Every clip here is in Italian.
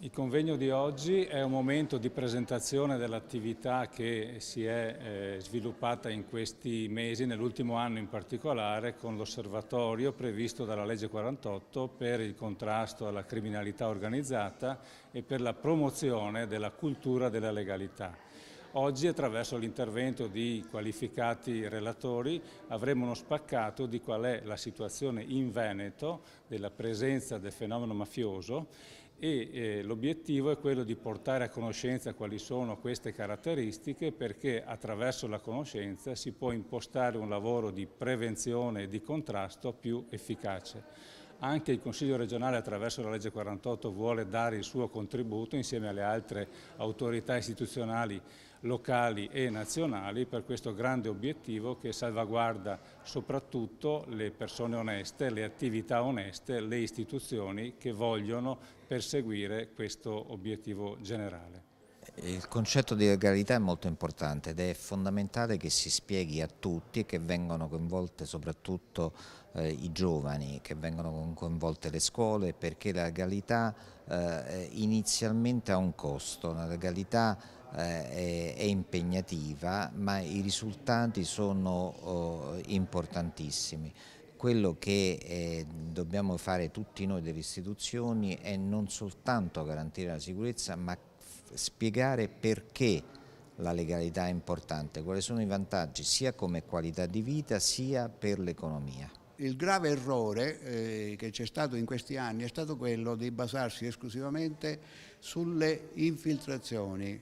Il convegno di oggi è un momento di presentazione dell'attività che si è sviluppata in questi mesi, nell'ultimo anno in particolare, con l'osservatorio previsto dalla legge 48 per il contrasto alla criminalità organizzata e per la promozione della cultura della legalità. Oggi, attraverso l'intervento di qualificati relatori, avremo uno spaccato di qual è la situazione in Veneto della presenza del fenomeno mafioso e l'obiettivo è quello di portare a conoscenza quali sono queste caratteristiche, perché attraverso la conoscenza si può impostare un lavoro di prevenzione e di contrasto più efficace. Anche il Consiglio regionale, attraverso la legge 48, vuole dare il suo contributo insieme alle altre autorità istituzionali locali e nazionali per questo grande obiettivo che salvaguarda soprattutto le persone oneste, le attività oneste, le istituzioni che vogliono perseguire questo obiettivo generale. Il concetto di legalità è molto importante ed è fondamentale che si spieghi a tutti e che vengano coinvolte soprattutto i giovani, che vengano coinvolte le scuole, perché la legalità inizialmente ha un costo, la legalità è impegnativa, ma i risultati sono importantissimi. Quello che dobbiamo fare tutti noi delle istituzioni è non soltanto garantire la sicurezza, ma spiegare perché la legalità è importante, quali sono i vantaggi sia come qualità di vita sia per l'economia. Il grave errore che c'è stato in questi anni è stato quello di basarsi esclusivamente sulle infiltrazioni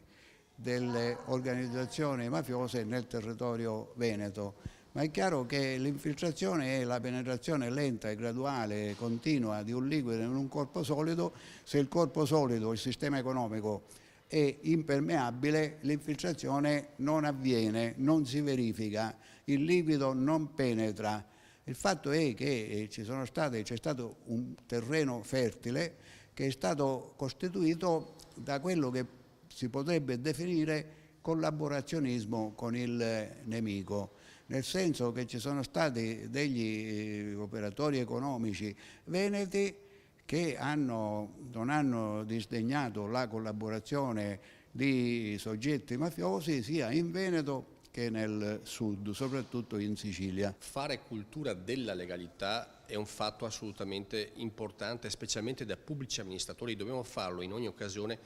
delle organizzazioni mafiose nel territorio veneto. Ma è chiaro che l'infiltrazione è la penetrazione lenta e graduale e continua di un liquido in un corpo solido. Se il corpo solido, il sistema economico, è impermeabile, l'infiltrazione non avviene, non si verifica, il liquido non penetra. Il fatto è che c'è stato un terreno fertile che è stato costituito da quello che si potrebbe definire collaborazionismo con il nemico, nel senso che ci sono stati degli operatori economici veneti che non hanno disdegnato la collaborazione di soggetti mafiosi sia in Veneto che nel sud, soprattutto in Sicilia. Fare cultura della legalità è un fatto assolutamente importante, specialmente da pubblici amministratori. Dobbiamo farlo in ogni occasione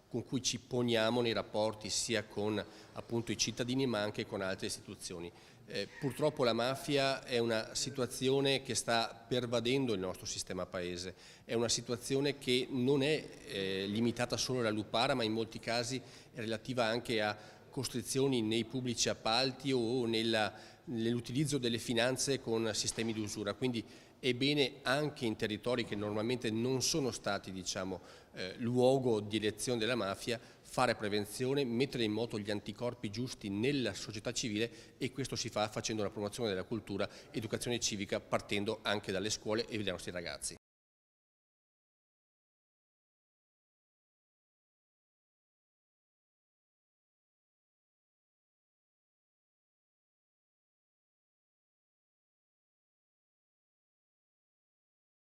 con cui ci poniamo nei rapporti sia con appunto i cittadini ma anche con altre istituzioni. Purtroppo la mafia è una situazione che sta pervadendo il nostro sistema paese, è una situazione che non è limitata solo alla Lupara, ma in molti casi è relativa anche a costrizioni nei pubblici appalti o nell'utilizzo delle finanze con sistemi di usura. Quindi è bene anche in territori che normalmente non sono stati, luogo di elezione della mafia, fare prevenzione, mettere in moto gli anticorpi giusti nella società civile, e questo si fa facendo una promozione della cultura, educazione civica, partendo anche dalle scuole e dai nostri ragazzi.